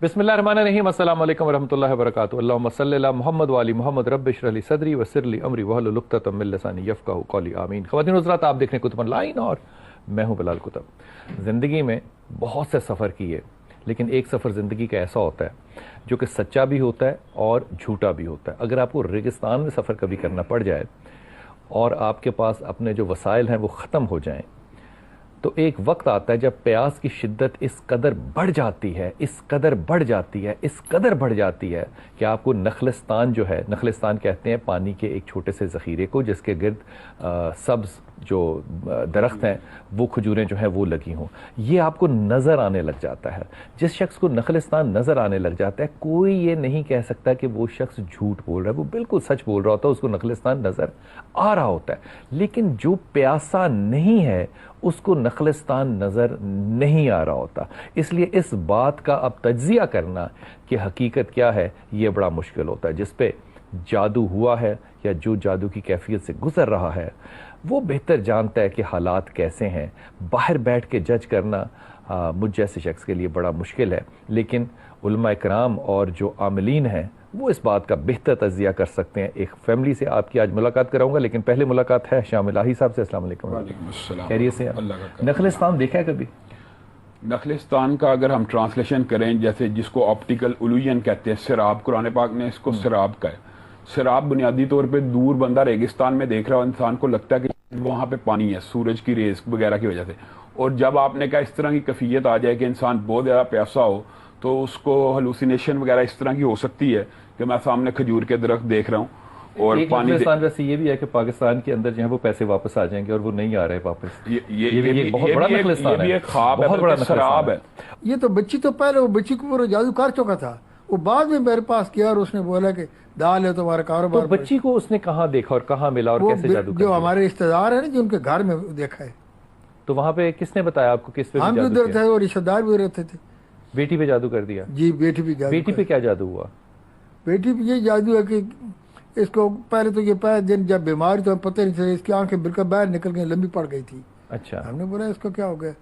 बिस्मिल्लाहिर्रहमानिर्रहीम। अस्सलाम वालेकुम वरहमतुल्लाहि वबरकातुहू। अल्लाहुम्मा सल्लि अला मोहम्मद व आलि मोहम्मद। रब्बि इश्रह ली सदरी वयस्सिर ली अमरी वहलुल उक़दतम मिन लिसानी यफ़क़हू क़ौली। आमीन। ख़वातीन हज़रात, आप देख रहे हैं कुतुब ऑनलाइन और मैं हूं बिलाल कुतुब। ज़िंदगी में बहुत से सफ़र किए, लेकिन एक सफ़र ज़िंदगी का ऐसा होता है जो कि सच्चा भी होता है और झूठा भी होता है। अगर आपको रेगिस्तान में सफ़र कभी करना पड़ जाए और आपके पास अपने जो वसाइल हैं वो ख़त्म हो जाएं, तो एक वक्त आता है जब प्यास की शिद्दत इस कदर बढ़ जाती है, इस कदर बढ़ जाती है, इस कदर बढ़ जाती है कि आपको नखलिस्तान जो है, नखलिस्तान कहते हैं पानी के एक छोटे से ज़ख़ीरे को जिसके गिर्द सब्ज़ जो दरख्त हैं वो खजूरें जो हैं वो लगी हों, ये आपको नज़र आने लग जाता है। जिस शख्स को नखलिस्तान नज़र आने लग जाता है, कोई ये नहीं कह सकता कि वो शख्स झूठ बोल रहा है, वो बिल्कुल सच बोल रहा होता है, उसको नखलिस्तान नज़र आ रहा होता है। लेकिन जो प्यासा नहीं है उसको नखलिस्तान नज़र नहीं आ रहा होता। इसलिए इस बात का अब तज्ज़िया करना कि हकीकत क्या है ये बड़ा मुश्किल होता है। जिस पे जादू हुआ है या जो जादू की कैफियत से गुज़र रहा है वो बेहतर जानता है कि हालात कैसे हैं। बाहर बैठ के जज करना मुझ जैसे शख्स के लिए बड़ा मुश्किल है, लेकिन उलमा इकराम और जो आमिलीन हैं वो इस बात का बेहतर तज्ज़िया कर सकते हैं। एक फैमिली से आपकी आज मुलाकात कराऊंगा, लेकिन पहले मुलाकात है शामिल इलाही साहब से। अस्सलाम वालेकुम। खैरियत से? नखलिस्तान देखा है कभी? नखलिस्तान का अगर हम ट्रांसलेशन करें, जैसे जिसको ऑप्टिकल इल्यूजन कहते हैं, सिराब, कुरान पाक ने इसको सिराब का है। सिराब बुनियादी तौर पे दूर बंदा रेगिस्तान में देख रहा हो, इंसान को लगता है कि वहाँ पे पानी है सूरज की रेस वगैरह की वजह से। और जब आपने कहा इस तरह की कैफियत आ जाए कि इंसान बहुत ज़्यादा प्यासा हो, तो उसको हेलुसिनेशन वगैरह इस तरह की हो सकती है कि मैं सामने खजूर के दरख्त देख रहा हूँ और पानी। वैसे ये भी है कि पाकिस्तान के अंदर जो है वो पैसे वापस आ जाएंगे और वो नहीं आ रहे वापस। ये बहुत बड़ा नखलिस्तान है, बहुत बड़ा शराब है। ये तो बच्ची तो पहले वो बच्ची को पूरा जादू कर चुका था, वो बाद में मेरे पास किया और उसने बोला कि दाल है तुम्हारा कारोबार। तो बच्ची को उसने कहाँ देखा और कहाँ मिला और कैसे जादू? जो हमारे रिश्तेदार है ना, जो उनके घर में देखा है। तो वहाँ पे किसने बताया आपको? किस पे? हम भी उधर थे और रिश्तेदार भी रहते थे। बेटी पे जादू कर दिया? जी, बेटी भी जादू। बेटी पे क्या जादू हुआ? बेटी पे ये जादू है कि इसको पहले तो ये पहले दिन जब बीमारी, तो पता नहीं चला, इसकी आंखें बिल्कुल बाहर निकल गई, लंबी पड़ गई थी। अच्छा। हमने बोला इसको क्या हो गया?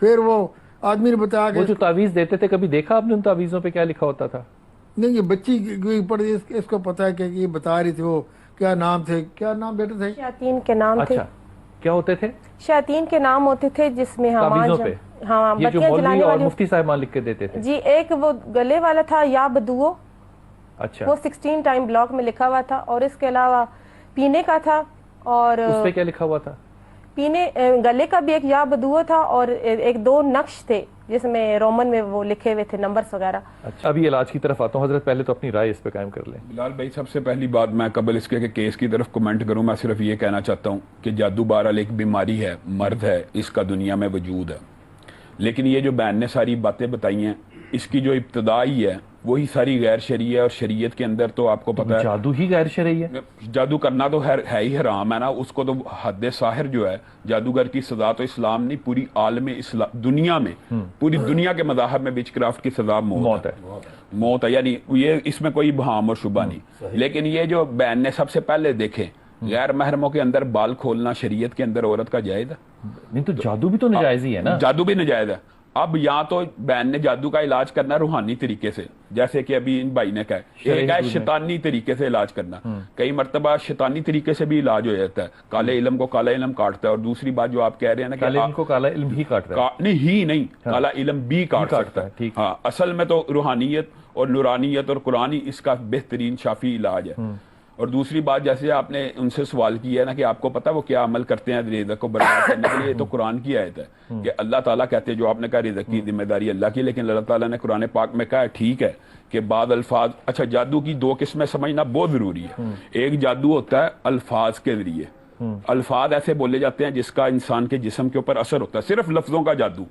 फिर वो आदमी ने बताया कि वो जो तावीज देते थे, कभी देखा आपने उन तावीजों पे क्या लिखा होता था? नहीं, ये बच्ची पढ़, इसको पता है कि ये बता रही थी वो क्या नाम थे, क्या नाम बेटे थे? शैतान के नाम थे। अच्छा, क्या होते थे? शैतान के नाम होते थे जिसमें हाँ, ये जो मौलवी और मुफ्ती साहिबान लिख के देते थे जी। एक वो गले वाला था या बदुओ। अच्छा। वो 16 टाइम ब्लॉक में लिखा हुआ था। और इसके अलावा पीने का था। और उस पे क्या लिखा हुआ था? पीने गले का भी एक या बदुओ था और एक दो नक्श थे जिसमें रोमन में वो लिखे हुए थे नंबर्स वगैरह। अच्छा, अभी इलाज की तरफ आता हूँ हजरत, पहले तो अपनी राय इस पे कायम कर लें। बिलाल भाई, सबसे पहली बात मैं कबल इसके कि केस की तरफ कमेंट करूं, मैं सिर्फ ये कहना चाहता हूं कि जादू बहरहाल एक बीमारी है, मर्द है, इसका दुनिया में वजूद है। लेकिन ये जो बैन ने सारी बातें बताई हैं, इसकी जो इब्तदा ही है वही सारी गैर शरई है। और शरीयत के अंदर तो आपको पता है जादू ही गैर शरई है। जादू करना तो है ही हराम है ना, उसको तो हद साहिर जो है, जादूगर की सजा तो इस्लाम नहीं, पूरी आलम इस्लाम दुनिया में, पूरी दुनिया के मज़ाहब में विचक्राफ्ट की सजा मौत है। मौत है, यानी ये इसमें कोई बहाम और शुबा नहीं। लेकिन ये जो बैन ने सबसे पहले देखे, गैर महरमों के अंदर बाल खोलना शरीयत के अंदर औरत का जायज है? नहीं, तो जादू भी तो नजायज ही है ना। जादू भी नजायज है। अब यहाँ तो बैन ने जादू का इलाज करना रूहानी तरीके से, जैसे कि अभी इन भाई ने कहा, एक है शैतानी तरीके से इलाज करना। कई मरतबा शैतानी तरीके से भी इलाज हो जाता है, काले इल्म को काला इल्म काटता है। और दूसरी बात जो आप कह रहे हैं ना कि काले इल्म को काला इल्म ही काटता है, नहीं, काला इल्म भी काट सकता है। हाँ, असल में तो रूहानियत और नूरानियत और कुरानी इसका बेहतरीन शाफी इलाज है। और दूसरी बात, जैसे आपने उनसे सवाल किया है ना कि आपको पता वो क्या अमल करते हैं रिज़्क़ को बर्बाद करने के लिए, तो कुरान की आयत है कि अल्लाह ताला कहते हैं, जो आपने कहा रिज़्क़ की जिम्मेदारी अल्लाह की, लेकिन अल्लाह ताला ने कुरान पाक में कहा ठीक है कि बाद अल्फाज। अच्छा, जादू की दो किस्में समझना बहुत जरूरी है। एक जादू होता है अल्फाज के जरिए, अल्फाज ऐसे बोले जाते हैं जिसका इंसान के जिस्म के ऊपर असर होता है, सिर्फ लफ्जों का जादू।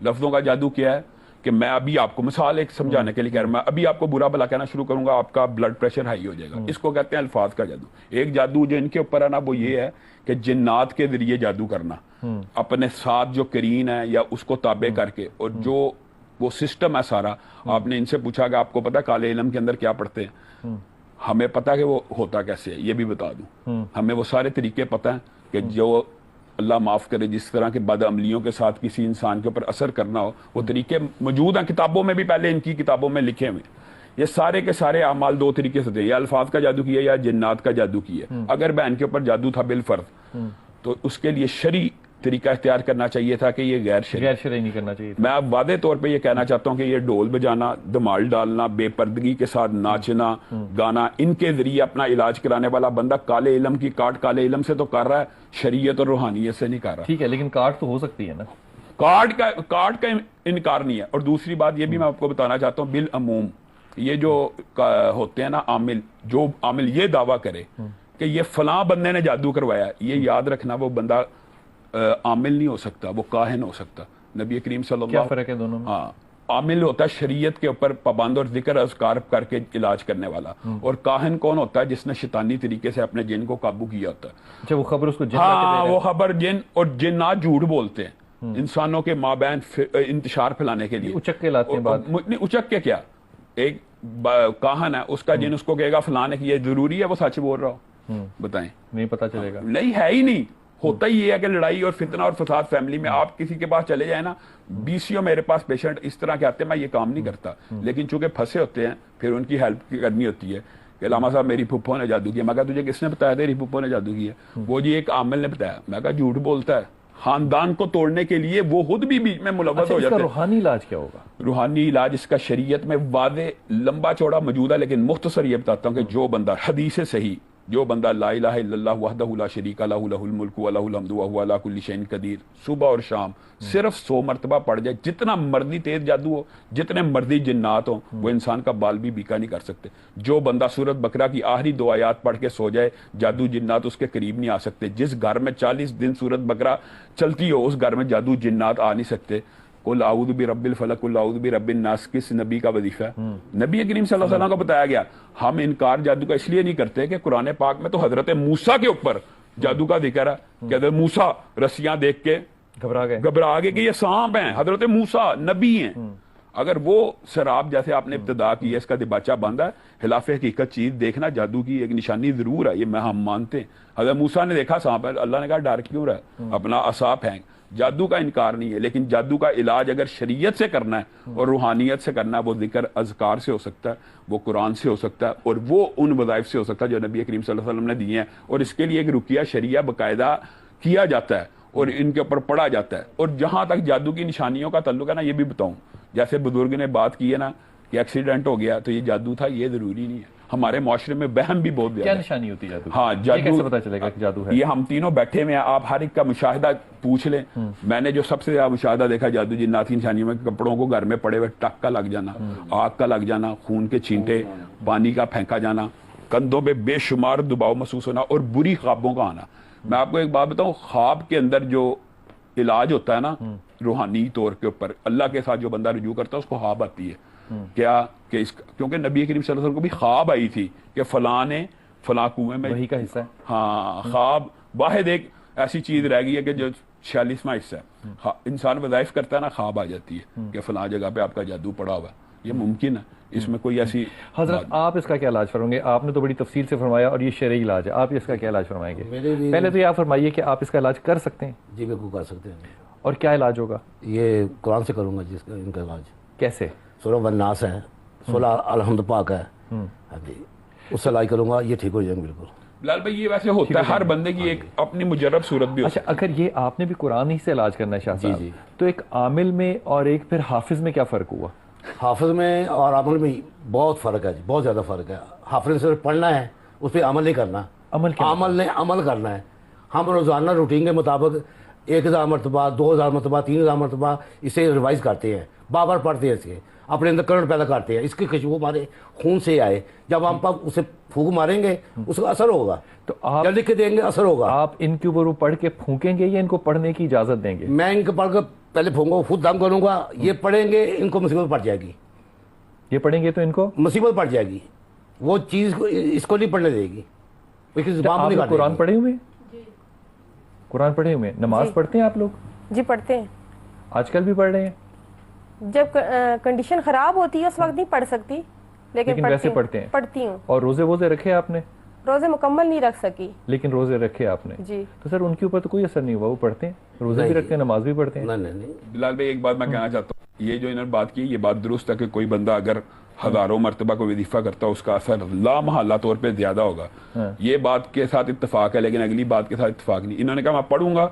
लफ्जों का जादू क्या है कि मैं अभी आपको मिसाल एक समझाने के लिए कह रहा हूं, मैं अभी आपको बुरा भला कहना शुरू करूंगा, आपका ब्लड प्रेशर हाई हो जाएगा। इसको कहते हैं अल्फाज का जादू। एक जादू जो इनके ऊपर है ना, वो ये है कि जिन्नात के जरिए जादू करना, अपने साथ जो करीन है या उसको ताबे करके, और जो वो सिस्टम है सारा। आपने इनसे पूछा कि आपको पता काले इल्म के अंदर क्या पढ़ते हैं? हमें पता है कि वो होता कैसे है, ये भी बता दूं। हमें वो सारे तरीके पता है कि जो اللہ معاف کرے جس طرح کے بد عملیوں کے ساتھ کسی انسان کے اوپر اثر کرنا ہو، وہ طریقے موجود ہیں کتابوں میں بھی، پہلے ان کی کتابوں میں لکھے ہوئے. یہ سارے کے سارے اعمال دو طریقے سے تھے، یا الفاظ کا جادو کیا یا جنات کا جادو کیا. اگر بہن کے اوپر جادو تھا بالفرض تو اس کے لیے شرعی طریقہ اختیار کرنا چاہیے تھا کہ یہ غیر شرعی نہیں کرنا چاہیے. میں اب واضح طور پہ یہ کہنا چاہتا ہوں کہ یہ ڈھول بجانا، دھمال ڈالنا، بے پردگی کے ساتھ ناچنا گانا، ان کے ذریعے اپنا علاج کرانے والا بندہ کالے علم کی کاٹ کالے علم سے تو کر رہا ہے، شریعت اور روحانیت سے نہیں کر رہا. ٹھیک ہے، لیکن کاٹ تو ہو سکتی ہے نا. کاٹ کا انکار نہیں ہے. اور دوسری بات یہ بھی میں آپ کو بتانا چاہتا ہوں، بالعموم یہ جو ہوتے ہیں نا عامل، جو عامل یہ دعویٰ کرے کہ یہ فلاں بندے نے جادو کروایا، یہ یاد رکھنا وہ بندہ عامل نہیں ہو سکتا، وہ کاہن ہو سکتا. نبی کریم صلی اللہ، کیا فرق ہے دونوں میں؟ ہاں، عامل ہوتا ہے شریعت کے اوپر پابند اور ذکر اذکار کر کے علاج کرنے والا، اور کاہن کون ہوتا ہے؟ جس نے شیطانی طریقے سے اپنے جن کو قابو کیا ہوتا ہے. اچھا، وہ خبر اس کو جن ہاں، وہ خبر جن، اور جنات جھوٹ بولتے ہیں انسانوں کے مابین انتشار پھیلانے کے لیے. اچک کے لاتے ہیں بات. نہیں، اچک کے کیا، ایک کاہن ہے، اس کا جن اس کو کہے گا فلاں نے کیا، ضروری ہے وہ سچ بول رہا ہو؟ بتائیں. نہیں پتا چلے گا. نہیں، ہے ہی نہیں. ہوتا ہی یہ ہے کہ لڑائی اور فتنہ اور فساد فیملی میں. آپ کسی کے پاس چلے جائیں نا، 20 میرے پاس پیشنٹ اس طرح کے آتے ہیں، میں یہ کام نہیں کرتا، لیکن چونکہ پھنسے ہوتے ہیں پھر ان کی ہیلپ کرنی ہوتی ہے کہ علامہ صاحب میری پھپھو نے جادو کیا. میں کہا تجھے کس نے بتایا تیری پھپھو نے جادو کیا؟ وہ جی ایک عامل نے بتایا. میں کہا جھوٹ بولتا ہے. خاندان کو توڑنے کے لیے وہ خود بھی بیچ میں ملوث ہو جاتے ہیں. روحانی علاج کیا ہوگا؟ روحانی علاج اس کا شریعت میں واضح لمبا چوڑا موجود ہے، لیکن مختصر یہ بتاتا ہوں کہ جو بندہ حدیث صحیح، جو بندہ لا الہ الا اللہ وحدہ لا شریک لہ لہ الملک و لہ الحمد وہو علی کل شیء قدیر، صبح اور شام صرف 100 مرتبہ پڑھ جائے، جتنا مرضی تیز جادو ہو، جتنے مرضی جنات ہوں، وہ انسان کا بال بھی بیکا نہیں کر سکتے. جو بندہ سورۃ بقرہ کی آخری 2 آیات پڑھ کے سو جائے، جادو جنات اس کے قریب نہیں آ سکتے. جس گھر میں 40 دن سورۃ بقرہ چلتی ہو، اس گھر میں جادو جنات آ نہیں سکتے. قل اعوذ برب الفلق قل اعوذ برب الناس کس نبی کا وظیفہ ہے؟ نبی کریم صلی اللہ علیہ وسلم کو بتایا گیا. ہم انکار جادو کا اس لیے نہیں کرتے کہ قرآن پاک میں تو حضرت موسیٰ کے اوپر جادو کا ذکر ہے کہ حضرت موسیٰ رسیاں دیکھ کے گھبرا گئے کہ یہ سانپ ہیں. حضرت موسیٰ نبی ہیں. اگر وہ سراب جیسے آپ نے ابتدا کی ہے، اس کا دباچہ باندھا ہے، خلاف حقیقت چیز دیکھنا جادو کی ایک نشانی ضرور ہے، یہ ہم مانتے ہیں. حضرت موسیٰ نے دیکھا سانپ ہے، اللہ نے کہا ڈر کیوں رہا ہے، اپنا عصا پھینک. جادو کا انکار نہیں ہے، لیکن جادو کا علاج اگر شریعت سے کرنا ہے اور روحانیت سے کرنا ہے، وہ ذکر اذکار سے ہو سکتا ہے، وہ قرآن سے ہو سکتا ہے، اور وہ ان وظائف سے ہو سکتا ہے جو نبی کریم صلی اللہ علیہ وسلم نے دیے ہیں. اور اس کے لیے ایک رقیہ شریعہ باقاعدہ کیا جاتا ہے اور ان کے اوپر پڑھا جاتا ہے. اور جہاں تک جادو کی نشانیوں کا تعلق ہے نا، یہ بھی بتاؤں، جیسے بزرگ نے بات کی ہے نا کہ ایکسیڈنٹ ہو گیا تو یہ جادو تھا، یہ ضروری نہیں ہے. ہمارے معاشرے میں وہم بھی بہت زیادہ. کیا نشانی ہوتی ہے جادو؟ ہاں، جادو کیسے پتا چلے گا کہ جادو ہے؟ یہ ہم تینوں بیٹھے ہوئے ہیں، آپ ہر ایک کا مشاہدہ پوچھ لیں. میں نے جو سب سے زیادہ مشاہدہ دیکھا جادو جنات کی نشانیوں میں، کپڑوں کو گھر میں پڑے ہوئے ٹک کا لگ جانا، آگ کا لگ جانا، خون کے چھینٹے، پانی کا پھینکا جانا، کندھوں پہ بے شمار دباؤ محسوس ہونا، اور بری خوابوں کا آنا. میں آپ کو ایک بات بتاؤں، خواب کے اندر جو علاج ہوتا ہے نا روحانی طور کے اوپر، اللہ کے ساتھ جو بندہ رجوع کرتا ہے اس کو خواب آتی ہے. کیا کہ کیونکہ نبی کریم صلی اللہ علیہ وسلم کو بھی خواب آئی تھی کہ فلاں نے فلاں کنویں میں، وہی کا حصہ ہے. ہاں، خواب واحد ایک ایسی چیز رہ گئی ہے کہ جو 46واں حصہ ہے. انسان وظائف کرتا ہے نا، خواب آ جاتی ہے کہ فلاں جگہ پہ آپ کا جادو پڑا ہوا ہے. یہ ممکن ہے، اس میں کوئی ایسی. حضرت آپ اس کا کیا علاج فرمائیں گے؟ آپ نے تو بڑی تفصیل سے فرمایا اور یہ شرعی علاج ہے، آپ اس کا کیا علاج فرمائیں گے؟ پہلے تو یہ آپ فرمائیے کہ آپ اس کا علاج کر سکتے ہیں. جی بالکل کر سکتے ہیں. اور کیا علاج ہوگا؟ یہ قرآن سے کروں گا جس کا ان کا علاج. کیسے؟ سورہ والناس ہے، سورہ الحمد پاک ہے، ہاں جی، اس سے علاج کروں گا، یہ ٹھیک ہو جائیں گے بالکل. بلال بھائی یہ ویسے ہوتا ہے، ہر بندے کی ایک اپنی مجرب صورت بھی ہوتی ہے. اچھا، اگر یہ آپ نے بھی قرآن ہی سے علاج کرنا ہے شاہ صاحب، جی. تو ایک عامل میں اور ایک پھر حافظ میں کیا فرق ہوا؟ حافظ میں اور عمل میں بہت فرق ہے جی، بہت زیادہ فرق ہے. حافظ نے صرف پڑھنا ہے، اس پہ عمل نہیں کرنا. عمل نے عمل کرنا ہے. ہم روزانہ روٹین کے مطابق 1000 مرتبہ، 2000 مرتبہ، 3000 مرتبہ اسے ریوائز کرتے ہیں، بار بار پڑھتے ہیں، اسے اپنے اندر کرنٹ پیدا کرتے ہیں، اس کی خوشبو ہمارے خون سے آئے. جب ہم اسے پھونک ماریں گے اس کا اثر ہوگا، تو آپ لکھ کے دیں گے، اثر ہوگا. آپ ان کے اوپر پڑھ کے پھونکیں گے یا ان کو پڑھنے کی اجازت دیں گے؟ میں ان کو پڑھ کے پہلے پھونکوں، خود دم کروں گا. یہ پڑھیں گے، ان کو مصیبت پڑ جائے گی. یہ پڑھیں گے تو ان کو مصیبت پڑ جائے گی، وہ چیز اس کو نہیں پڑھنے دے گی. آپ قرآن پڑھے ہوئے ہیں؟ قرآن پڑھے ہوئے ہیں؟ نماز پڑھتے ہیں آپ لوگ؟ جی پڑھتے ہیں. آج کل بھی پڑھ رہے ہیں؟ جب کنڈیشن خراب ہوتی ہے اس وقت نہیں پڑھ سکتی، لیکن ویسے پڑھتے ہیں؟ پڑھتی ہوں. اور روزے ووزے رکھے آپ نے؟ रोजे मुकम्मल नहीं रख सकी। लेकिन रोजे रखे आपने जी। तो सर उनके ऊपर तो कोई असर नहीं हुआ, वो पढ़ते हैं, रोजे भी रखते हैं, नमाज भी पढ़ते हैं। नहीं बिलाल भाई एक बात मैं कहना चाहता हूँ, ये जो इन्होंने बात की ये बात दुरुस्त है कि कोई बंदा अगर हजारों मरतबा को वजीफा करता है उसका असर लामहल्ला तौर पे ज्यादा होगा, ये बात के साथ इत्तेफाक है। लेकिन अगली बात के साथ इत्तेफाक नहीं। इन्होंने कहा मैं पढ़ूंगा,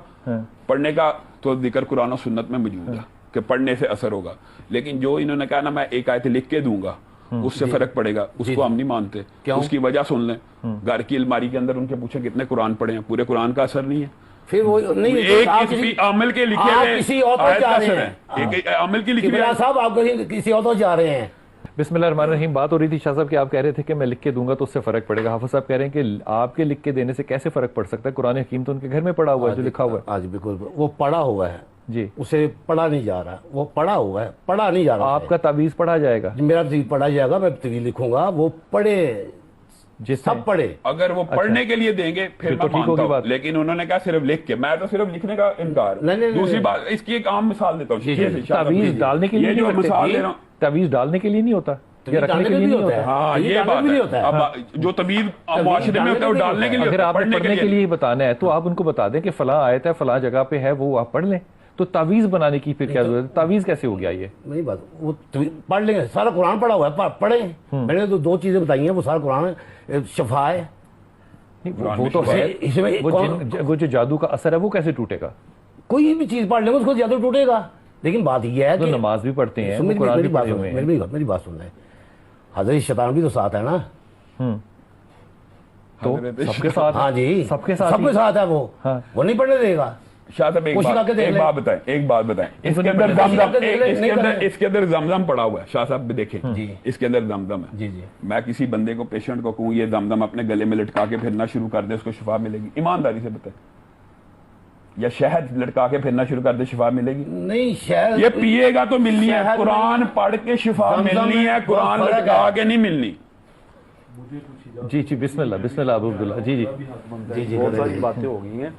पढ़ने का तो जिक्र कुरान और सुन्नत में मौजूद है कि पढ़ने से असर होगा। लेकिन जो इन्होंने कहा ना मैं एक आयत लिख के दूंगा उससे फर्क पड़ेगा, उसको हम नहीं मानते। उसकी वजह सुन लें, घर की अलमारी के अंदर उनके पूछे कितने कुरान पढ़े हैं, पूरे कुरान का असर नहीं है। फिर वो नहीं, एक किसी अमल के लिखे हुए किसी और तो जा रहे हैं, एक अमल की लिखी हुई साहब आप किसी और तो जा रहे हैं। बिस्मिल्लाहिर्रहमानिर्रहीम। बात हो रही थी शाह साहब कि आप कह रहे थे कि मैं लिख के दूंगा तो उससे फर्क पड़ेगा। हाफिज साहब कह रहे हैं कि आपके लिख के देने से कैसे फर्क पड़ सकता है, कुरान हकीम तो उनके घर में पड़ा हुआ है, जो लिखा हुआ है। आज बिल्कुल वो पढ़ा हुआ है जी, उसे पढ़ा नहीं जा रहा, वो पढ़ा हुआ है, पढ़ा नहीं जा रहा। आपका तावीज़ पढ़ा जाएगा, मेरा तवीज़ पढ़ा जाएगा, मैं तवीज़ लिखूंगा, वो पढ़े, सब पढ़े। अगर वो पढ़ने के लिए देंगे फिर तो ठीक होगी बात। लेकिन उन्होंने कहा सिर्फ लिख के, मैं तो सिर्फ लिखने का इनकार। दूसरी बात, इसकी एक आम मिसाल देता हूँ, तावीज़ डालने के लिए जो मिसाल दे रहा हूँ, तावीज़ डालने के लिए नहीं होता, रखने के लिए नहीं होता है। हाँ ये बात है। अब जो तबीब मुआशरे में होता है वो डालने के लिए, अगर आपने पढ़ने के लिए बताना है तो आप उनको बता दें कि फलां आयत है फलां जगह पे है, वो आप पढ़ लें। तो तावीज़ बनाने की फिर क्या जरूरत है? तावीज़ कैसे हो गया ये? नहीं बात, वो पढ़ लेंगे, सारा कुरान पढ़ा हुआ है, पढ़े। मैंने तो दो चीजें बताई हैं, वो सारा कुरान शफा है, वो तो है। इसमें वो जो जादू का असर है वो कैसे टूटेगा? कोई भी चीज पढ़ लेंगे उसको जादू टूटेगा। लेकिन बात यह है तो कि नमाज भी पढ़ते हैं, मेरी बात सुन रहे, हजरत शैतान भी तो साथ है ना, तो सबके साथ। हाँ जी, सबके साथ है वो। हाँ। वो नहीं पढ़ने देगा। शाह साहब एक बात बताएं, इसके अंदर जमजम पड़ा हुआ है। शाह साहब भी देखें, इसके अंदर जमजम है। जी जी। मैं किसी बंदे को, पेशेंट को कहूँ ये जमजम अपने गले में लटका के फिरना शुरू कर दे, उसको शिफा मिलेगी? ईमानदारी से बताएं। या शहद लटका के फिरना शुरू कर दे, शिफा मिलेगी? नहीं, शहद ये पिएगा तो मिलनी है, कुरान पढ़ के शिफा मिलनी है, कुरान लटका के नहीं मिलनी। जी जी, बिस्मिल्लाह बिस्मिल्लाह अबू अब्दुल्ला। जी जी जी जी, बहुत सारी बातें हो गई हैं,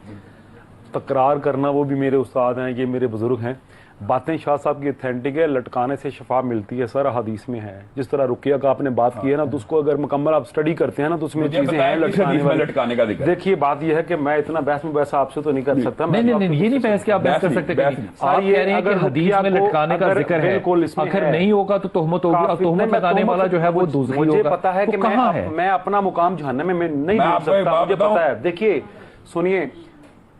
तकरार करना, वो भी मेरे उस्ताद हैं, ये मेरे बुजुर्ग हैं। बातें शाह साहब की ऑथेंटिक है, लटकाने से शफा मिलती है, सर हदीस में है। जिस तरह रुकिया का आपने बात की है ना, तो उसको अगर मुकम्मल आप स्टडी करते हैं ना तो उसमें चीजें हैं लटकाने का। देखिए बात यह है कि मैं इतना बहस में वैसा आपसे तो नहीं कर सकता। नहीं, ये नहीं बहस कि आप बहस कर सकते। आप कह रहे हैं कि हदीस में लटकाने का जिक्र है, अगर नहीं होगा तो तोहमत होगी, और तोहमत लगाने वाला जो है वो दूसरी होगा। मुझे पता है कि मैं अपना मुकाम जहन्नम में नहीं ढूंढ सकता, मुझे पता है। देखिए सुनिए,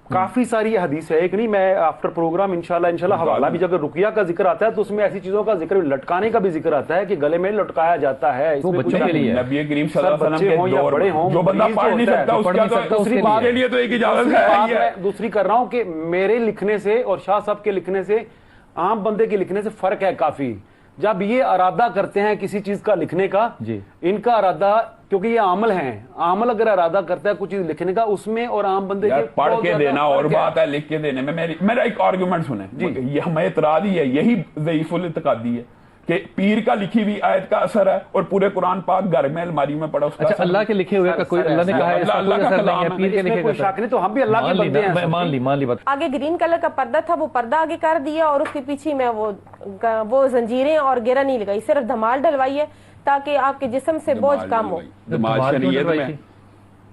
काफी सारी हदीस है, एक नहीं, मैं आफ्टर प्रोग्राम इंशाल्लाह हवाला भी, अगर रुकिया का जिक्र आता है तो उसमें ऐसी चीजों का जिक्र, लटकाने का भी जिक्र आता है कि गले में लटकाया जाता है। वो बच्चों के लिए, नबी करीम सल्लल्लाहु अलैहि वसल्लम के दौर में जो बंदा पढ़ नहीं सकता उसके लिए तो एक इजाजत है। मैं दूसरी कर रहा हूँ कि मेरे लिखने से और शाह साहब के लिखने से, आम बंदे के लिखने से फर्क है काफी। जब ये इरादा करते हैं किसी चीज का लिखने का, इनका इरादा, क्योंकि ये आमल हैं, आमल अगर इरादा करता है कुछ चीज लिखने का, उसमें और आम बंदे के पढ़ के देना और बात है, लिख के देने में। मेरा एक आर्गुमेंट सुने जी, ये हमें इतराज ही है, यही ज़ईफ़ुल इत्क़ादी है कि पीर का लिखी हुई आयत का असर है और पूरे कुरान पाक घर में अलमारी में पड़ा उसका। अच्छा, अल्लाह के लिखे हुए का कोई, अल्लाह ने कहा है अल्लाह का कलाम है, पीर के लिखे कोई शक नहीं, तो हम भी अल्लाह के बंदे हैं। मान ली बात। आगे ग्रीन कलर का पर्दा था, वो पर्दा आगे कर दिया और उसके पीछे में वो जंजीरें और गिरा नहीं लगाई, सिर्फ धमाल डलवाई है ताकि आपके जिस्म से बोझ कम हो।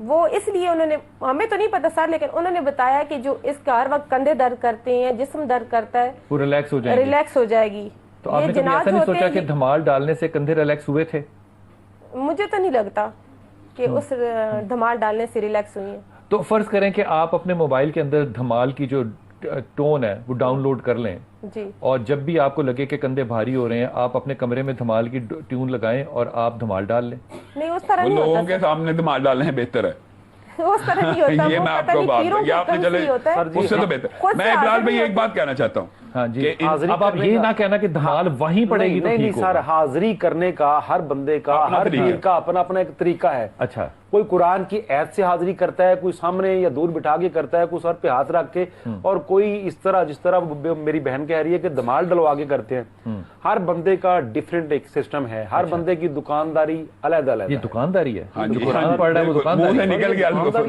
वो इसलिए उन्होंने, हमें तो नहीं पता सर, लेकिन उन्होंने बताया कि जो इसका हर वक्त कंधे दर्द करते हैं, जिस्म दर्द करता है, वो रिलैक्स हो जाएगी। तो आपने कभी ऐसा नहीं सोचा कि धमाल डालने से कंधे रिलैक्स हुए थे? मुझे तो नहीं लगता कि उस धमाल डालने से रिलैक्स हुई है। तो फर्ज करें कि आप अपने मोबाइल के अंदर धमाल की जो टोन है वो डाउनलोड कर लें जी, और जब भी आपको लगे कि कंधे भारी हो रहे हैं, आप अपने कमरे में धमाल की ट्यून लगाएं और आप धमाल डाल लें। नहीं, उस तरह नहीं होता। लोगों के सामने धमाल डालने बेहतर है, उस तरह नहीं होता। ये मैं आपको बात, ये आपने चले उससे तो बेहतर। मैं इकबाल भाई एक बात कहना चाहता हूँ। हाँ जी, अब आप ये ना कहना कि धमाल वहीं पड़ेगी तो नहीं सर, हाजिरी करने का हर बंदे का, हर पीर का अपना अपना एक तरीका है। अच्छा, कोई कुरान की ऐत से हाजिरी करता है, कोई सामने या दूर बिठा के करता है, कोई सर पे हाथ रख के, और कोई इस तरह जिस तरह मेरी बहन कह रही है कि धमाल डलवा के करते हैं। हर बंदे का डिफरेंट एक सिस्टम है, हर बंदे की दुकानदारी अलग अलग। ये दुकानदारी है, जो कुरान पढ़ रहा है वो दुकानदारी निकल गया सर,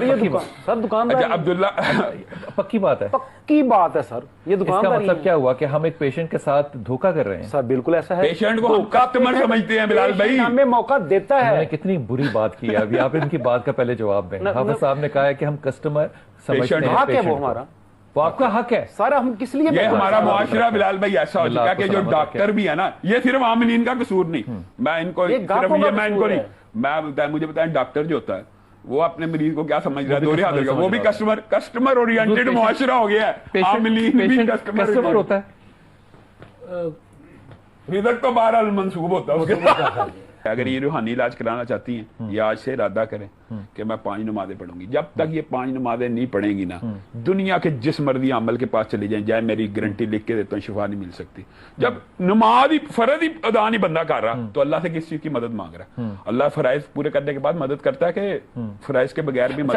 ये सर दुकानदारी। अब्दुल्ला, पक्की बात है, पक्की बात है सर। یہ دکاندار کا مطلب کیا ہوا کہ ہم ایک پیشنٹ کے ساتھ دھوکا کر رہے ہیں؟ سر بالکل ایسا ہے، پیشنٹ کو ہم کسٹمر سمجھتے ہیں بلال بھائی، ہمیں موقع دیتا ہے۔ کتنی بری بات کی ہے ابھی، آپ ان کی بات کا پہلے جواب دیں۔ حافظ صاحب نے کہا ہے کہ ہم کسٹمر سمجھتے ہیں، حق ہے وہ ہمارا، وہ آپ کا حق ہے سارا ہم کس لیے؟ یہ ہمارا معاشرہ بلال بھائی ایسا ہو چکا ہے کہ جو ڈاکٹر بھی ہے نا، یہ صرف عاملین کا قصور نہیں، میں ان کو صرف یہ میں ان کو نہیں، میں مجھے بتائیں ڈاکٹر جو ہوتا ہے وہ اپنے مریض کو کیا سمجھ رہا ہے؟ دوہرے حاضر کا، وہ بھی کسٹمر اورینٹڈ معاشرہ ہو گیا ہے، عاملین بھی کسٹمر ہوتا ہے، رزق تو بہرحال منسوب ہوتا ہے اس کے ساتھ۔ اگر یہ روحانی علاج کرانا چاہتی ہیں، یہ آج سے ارادہ کریں کہ میں 5 نمازیں پڑھوں گی۔ جب تک یہ 5 نمازیں نہیں پڑھیں گی نا، دنیا کے جس مرضی عمل کے پاس چلی جائیں، جائے میری گارنٹی لکھ کے دیتا ہوں، شفا نہیں مل سکتی۔ جب نماز ہی فرض ہی ادا نہیں بندہ کر رہا تو اللہ سے کس چیز کی مدد مانگ رہا ہے؟ اللہ فرائض پورے کرنے کے بعد مدد کرتا ہے کہ فرائض کے بغیر بھی مدد